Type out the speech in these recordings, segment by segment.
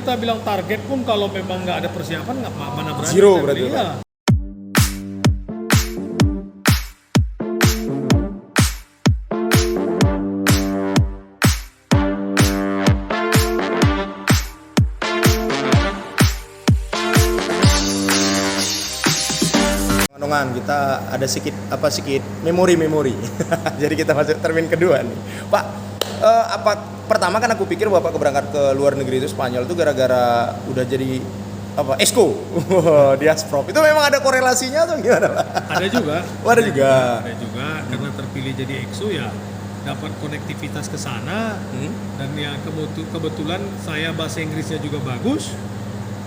Kita bilang target pun kalau memang nggak ada persiapan nggak mana berani. Zero kita berarti, beli, Pak? ya. Ngomong kita ada sedikit memori. Jadi kita masuk termin kedua nih. Pak, pertama kan aku pikir Bapak keberangkat ke luar negeri itu Spanyol itu gara-gara udah jadi Esko di Asprop. Itu memang ada korelasinya atau gimana, Pak? Ada juga. Ada juga Karena terpilih jadi EXO ya dapat konektivitas ke sana dan yang kebetulan saya bahasa Inggrisnya juga bagus.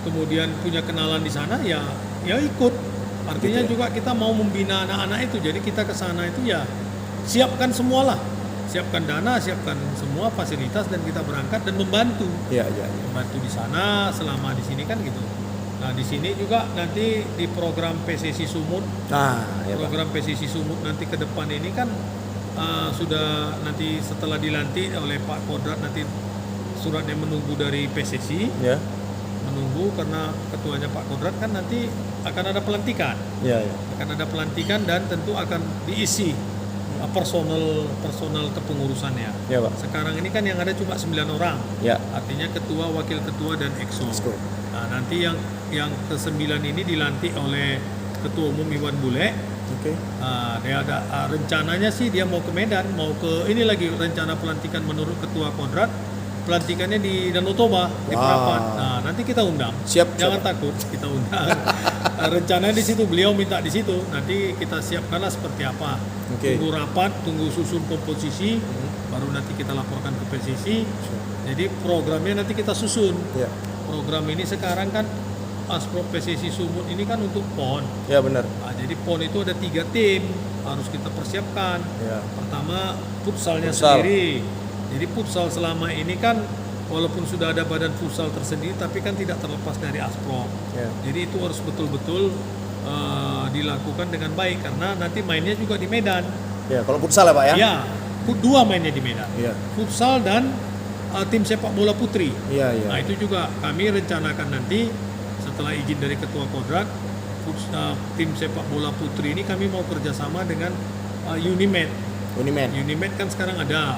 Kemudian punya kenalan di sana ya ikut. Artinya gitu ya? juga kita mau membina anak-anak itu. Jadi kita ke sana itu ya siapkan semualah. Siapkan dana, siapkan semua fasilitas dan kita berangkat dan membantu. Iya. Membantu di sana selama di sini kan gitu. Nah, di sini juga nanti di program PSSI Sumut. Program PSSI Sumut nanti ke depan ini kan sudah nanti setelah dilantik oleh Pak Kodrat nanti suratnya menunggu dari PSSI. Ya. Menunggu karena ketuanya Pak Kodrat kan nanti akan ada pelantikan. Iya. Akan ada pelantikan dan tentu akan diisi personal kepengurusannya. Iya, Pak. Sekarang ini kan yang ada cuma 9 orang. Ya. Artinya ketua, wakil ketua dan exco. Nah, nanti yang ke-9 ini dilantik oleh Ketua Umum Iwan Bule. Oke. Dia ada rencananya sih dia mau ke Medan, mau ke ini lagi rencana pelantikan menurut Ketua Kodrat. Pelantikannya di Danau Toba, di Prapat. Nah, nanti kita undang. Jangan takut, kita undang. Rencananya di situ, beliau minta di situ. Nanti kita siapkanlah seperti apa. Tunggu rapat, tunggu susun komposisi, baru nanti kita laporkan ke PSSI. Jadi programnya nanti kita susun. Ya. Program ini sekarang kan Asprop PSSI Sumut ini kan untuk PON. Ya, benar. Nah, jadi PON itu ada 3 tim harus kita persiapkan. Ya. Pertama futsalnya Futsal. sendiri. Jadi futsal selama ini kan walaupun sudah ada badan futsal tersendiri tapi kan tidak terlepas dari Asprop. Ya. Jadi itu harus betul-betul dilakukan dengan baik karena nanti mainnya juga di Medan. Ya, kalau futsal ya, Pak ya? Ya, dua mainnya di Medan. Iya. Futsal dan tim sepak bola putri. Iya. Nah, itu juga kami rencanakan nanti setelah izin dari Ketua Kodrat, tim sepak bola putri ini kami mau kerjasama dengan Unimed. Unimed kan sekarang ada.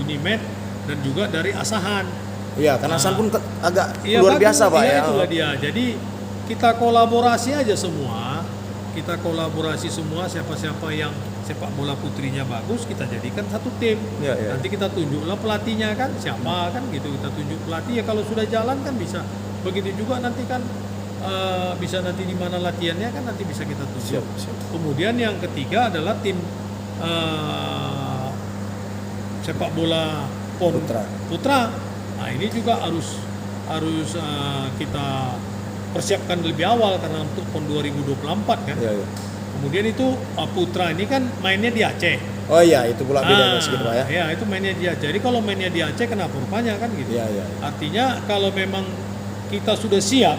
Unimed dan juga dari Asahan. Iya, karena Asahan pun agak luar bagus, biasa, Pak ya. Itulah dia. Jadi kita kolaborasi aja semua. Kita kolaborasi semua siapa-siapa yang sepak bola putrinya bagus kita jadikan satu tim. Iya. Nanti kita tunjuklah pelatihnya kan siapa kan gitu, kita tunjuk pelatih ya kalau sudah jalan kan bisa. Begitu juga nanti kan bisa nanti di mana latihannya kan nanti bisa kita tunjuk. Siap. Kemudian yang ketiga adalah tim sepak bola PON Putra. Nah, ini juga harus kita persiapkan lebih awal karena untuk PON 2024 kan. Iya. Kemudian itu Putra ini kan mainnya di Aceh. Oh iya, itu pula bedanya sedikit, Pak ya. Ya, itu mainnya di Aceh. Jadi kalau mainnya di Aceh kenapa rupanya kan gitu. Iya. Artinya kalau memang kita sudah siap,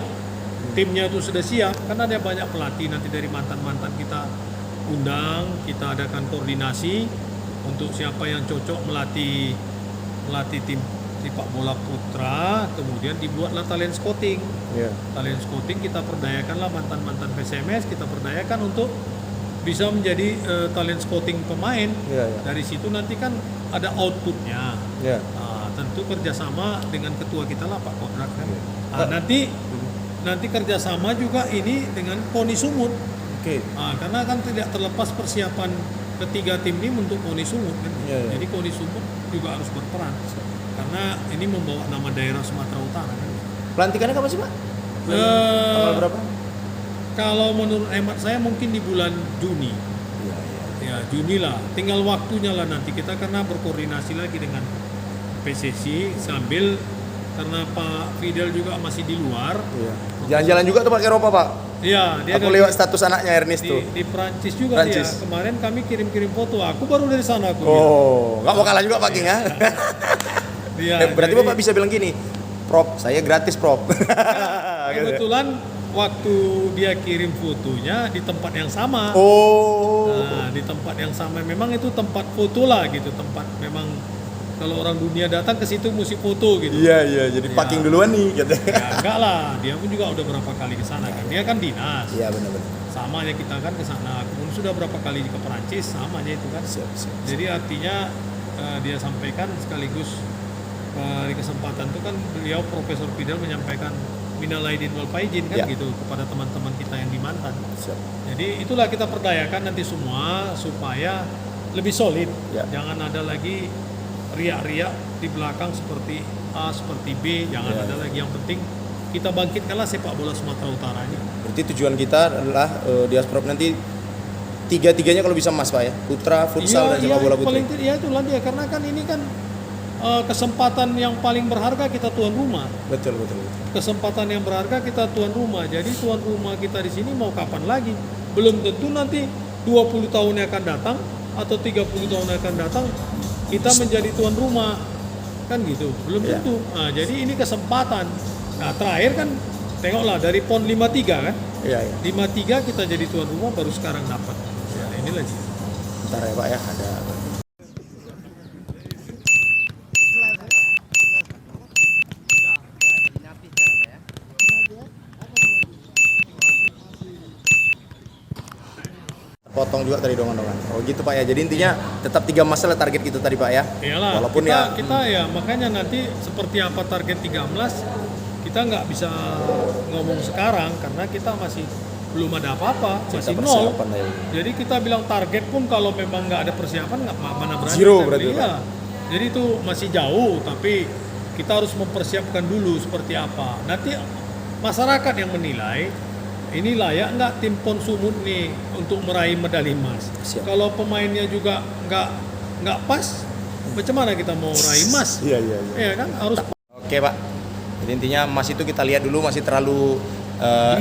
timnya itu sudah siap, karena ada banyak pelatih nanti dari mantan-mantan kita undang, kita adakan koordinasi untuk siapa yang cocok melatih tim sepak bola putra, kemudian dibuatlah talent scouting. Iya. Talent scouting kita perdayakanlah mantan-mantan PSMS, kita perdayakan untuk bisa menjadi talent scouting pemain. Iya. Dari situ nanti kan ada outputnya. Iya. Tentu kerjasama dengan ketua kita lah Pak Kodrat kan. Iya. Nanti kerjasama juga ini dengan PONI Sumut. Oke. Karena kan tidak terlepas persiapan ketiga tim ini untuk PONI Sumut kan. Iya. Jadi PONI Sumut juga harus berperan karena ini membawa nama daerah Sumatera Utara kan. Pelantikannya kapan sih, Pak? Tanggal berapa? Kalau menurut hemat saya mungkin di bulan Juni. Iya. Ya, Juni lah. Tinggal waktunya lah nanti kita karena berkoordinasi lagi dengan PSSI sambil karena Pak Fidel juga masih di luar. Iya. Jalan-jalan juga tuh Pak ke Eropa, Pak. Iya, dia aku lewat status anaknya Ernest tuh. Di Prancis juga dia. Kemarin kami kirim-kirim foto. Aku baru dari sana aku. Nggak mau kalah juga Pak King ya. Iya. Berarti Bapak bisa bilang gini, Prop, saya gratis Prop. Kebetulan waktu dia kirim fotonya di tempat yang sama. Oh. Nah, di tempat yang sama memang itu tempat foto lah gitu, tempat memang kalau orang dunia datang ke situ mesti foto gitu. Iya, jadi parking duluan nih gitu. Ya, enggak lah, dia pun juga udah berapa kali ke sana kan. Dia kan dinas. Iya, benar-benar. Sama aja kita kan ke sana. Kemudian sudah berapa kali ke Perancis, sama aja itu kan. Siap. Jadi artinya dia sampaikan sekaligus di kesempatan itu kan beliau Profesor Fidel menyampaikan minal aidin wal faizin kan gitu kepada teman-teman kita yang di Mantan. Siap. Jadi itulah kita perdayakan nanti semua supaya lebih solid. Jangan ada lagi riak-riak di belakang seperti A, seperti B, jangan ada lagi. Yang penting kita bangkitkanlah sepak bola Sumatera Utara ini. Berarti tujuan kita adalah di Asprop nanti tiga-tiganya kalau bisa emas Pak ya, putra, futsal, dan sepak bola putri. Iya itulah dia, karena kan ini kan kesempatan yang paling berharga kita tuan rumah. Betul. Kesempatan yang berharga kita tuan rumah. Jadi tuan rumah kita di sini mau kapan lagi? Belum tentu nanti 20 tahun yang akan datang atau 30 tahun yang akan datang kita menjadi tuan rumah. Kan gitu. Belum tentu. Nah, jadi ini kesempatan. Nah, terakhir kan tengoklah dari PON 53 kan? Iya. 53 kita jadi tuan rumah baru sekarang dapat. Ya, ini lagi. Bentar ya Pak ya, ada potong juga tadi dongan-dongan. Oh gitu Pak ya. Jadi intinya tetap 3 emas lah target kita tadi Pak ya. Iyalah. Walaupun kita ya makanya nanti seperti apa target 3 emas kita nggak bisa ngomong sekarang karena kita masih belum ada apa-apa, masih nol. Ya. Jadi kita bilang target pun kalau memang nggak ada persiapan nggak mana berani. Zero berarti. Ya. Jadi itu masih jauh, tapi kita harus mempersiapkan dulu seperti apa. Nanti masyarakat yang menilai ini layak nggak tim PON Sumut nih untuk meraih medali emas. Kalau pemainnya juga nggak pas, macam mana kita mau meraih emas? Iya. Iya kan harus. Oke Pak. Jadi intinya emas itu kita lihat dulu masih terlalu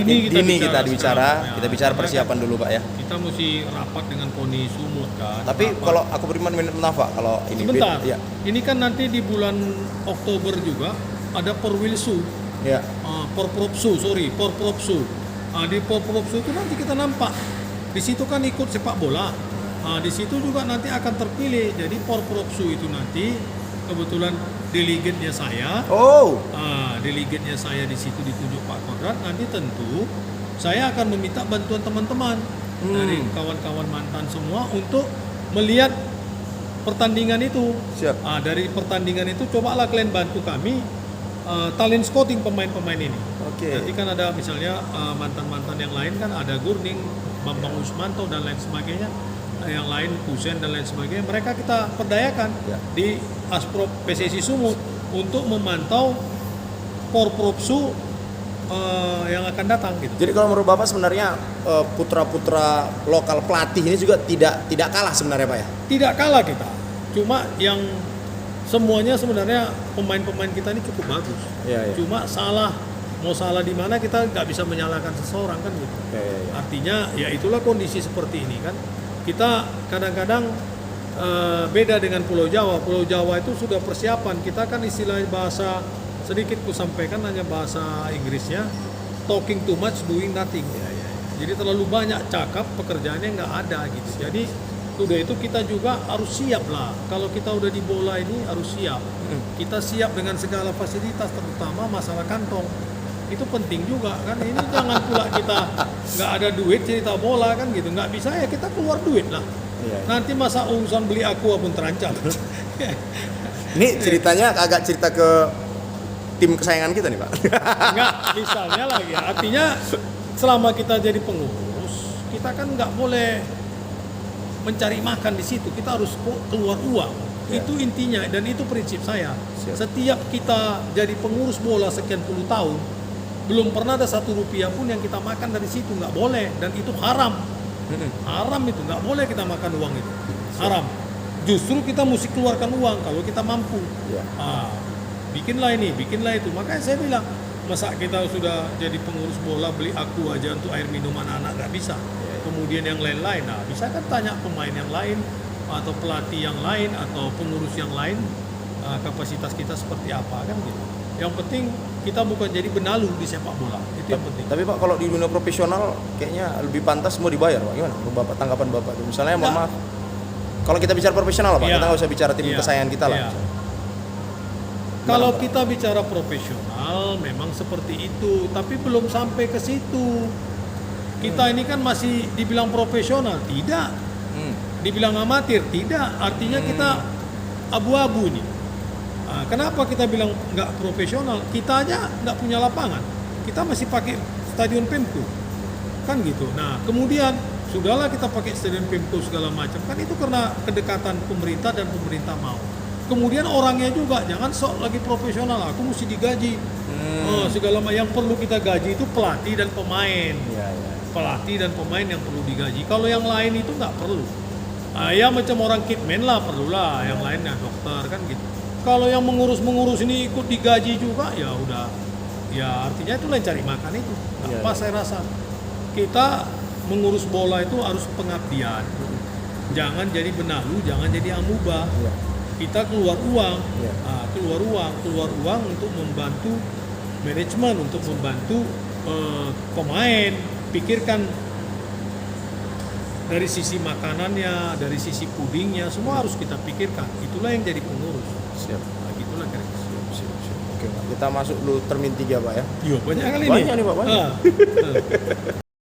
dini kita bicara, kita bicara persiapan dulu Pak ya. Kita mesti rapat dengan KONI Sumut kan. Tapi rapat. kalau aku beri minit Pak kalau ini. Sebentar. Ini kan nanti di bulan Oktober juga ada Porwilsu. Ya. Porpropsu. Di Porpropsu itu nanti kita nampak. Di situ kan ikut sepak bola. Di situ juga nanti akan terpilih. Jadi Porpropsu itu nanti kebetulan delegatnya saya. Delegatnya saya di situ ditunjuk Pak Kodrat. Nanti tentu saya akan meminta bantuan teman-teman dari kawan-kawan mantan semua untuk melihat pertandingan itu. Siap. Dari pertandingan itu cobalah kalian bantu kami talent scouting pemain-pemain ini. Nanti kan ada misalnya mantan-mantan yang lain kan ada Gurning, Bambang Usmanto dan lain sebagainya. Yang lain Kusen dan lain sebagainya. Mereka kita perdayakan di Asprop PSSI Sumut untuk memantau Porpropsu yang akan datang gitu. Jadi kalau menurut Bapak sebenarnya putra-putra lokal pelatih ini juga tidak kalah sebenarnya Pak ya? Tidak kalah kita. Cuma yang semuanya sebenarnya pemain-pemain kita ini cukup bagus. Cuma mau salah di mana kita nggak bisa menyalahkan seseorang kan gitu. Artinya ya itulah kondisi seperti ini kan. Kita kadang-kadang beda dengan Pulau Jawa. Pulau Jawa itu sudah persiapan. Kita kan istilah bahasa sedikit ku sampaikan hanya bahasa Inggrisnya talking too much doing nothing. Jadi terlalu banyak cakap pekerjaannya nggak ada gitu. Jadi udah itu kita juga harus siap lah. Kalau kita udah di bola ini harus siap. Kita siap dengan segala fasilitas terutama masalah kantong. Itu penting juga kan. Ini jangan pula kita nggak ada duit cerita bola kan gitu. Nggak bisa ya kita keluar duit lah. Nanti masa urusan beli aqua pun terancam. Ini ceritanya agak cerita ke tim kesayangan kita nih Pak. Enggak, misalnya lagi. Artinya selama kita jadi pengurus, kita kan nggak boleh mencari makan di situ. Kita harus keluar uang. Itu intinya dan itu prinsip saya. Setiap kita jadi pengurus bola sekian puluh tahun, belum pernah ada 1 rupiah pun yang kita makan dari situ. Nggak boleh dan itu haram. Haram itu nggak boleh kita makan uang itu. Haram. Justru kita mesti keluarkan uang kalau kita mampu. Bikinlah ini, bikinlah itu. Makanya saya bilang, masa kita sudah jadi pengurus bola beli aku aja untuk air minum anak-anak nggak bisa. Kemudian yang lain-lain, nah bisa kan tanya pemain yang lain atau pelatih yang lain atau pengurus yang lain kapasitas kita seperti apa kan gitu. Yang penting kita bukan jadi benalu di sepak bola, itu yang penting. Tapi Pak kalau di dunia profesional kayaknya lebih pantas semua dibayar Pak. Gimana? Bapak tanggapan Bapak itu. Misalnya mohon maaf, kalau kita bicara profesional Pak, kita nggak usah bicara tim kesayangan kita lah. Kalau kita bicara profesional, memang seperti itu, tapi belum sampai ke situ. Kita ini kan masih dibilang profesional, tidak. Dibilang amatir, tidak. Artinya kita abu-abu nih. Nah, kenapa kita bilang nggak profesional? Kita aja nggak punya lapangan. Kita masih pakai stadion Pemko, kan gitu. Nah, kemudian sudahlah kita pakai stadion Pemko segala macam, kan itu karena kedekatan pemerintah dan pemerintah mau. Kemudian orangnya juga jangan sok lagi profesional, aku mesti digaji. Segala macam yang perlu kita gaji itu pelatih dan pemain. Pelatih dan pemain yang perlu digaji. Kalau yang lain itu nggak perlu. Ya macam orang kitman lah perlulah, yang lainnya dokter kan gitu. Kalau yang mengurus ini ikut digaji juga, ya udah. Ya artinya itu lain cari makan itu. Nggak pas saya rasa. Kita mengurus bola itu harus pengabdian. Jangan jadi benalu, jangan jadi amuba. Kita keluar uang, keluar uang untuk membantu manajemen, untuk membantu pemain. Pikirkan dari sisi makanannya, dari sisi pudingnya, semua harus kita pikirkan. Itulah yang jadi pengurus. Siap. Nah, gitulah kira-kira. Siap. Oke, Pak. Kita masuk dulu termin 3, Pak ya. Iya, banyak kali Banyak nih, Pak, banyak.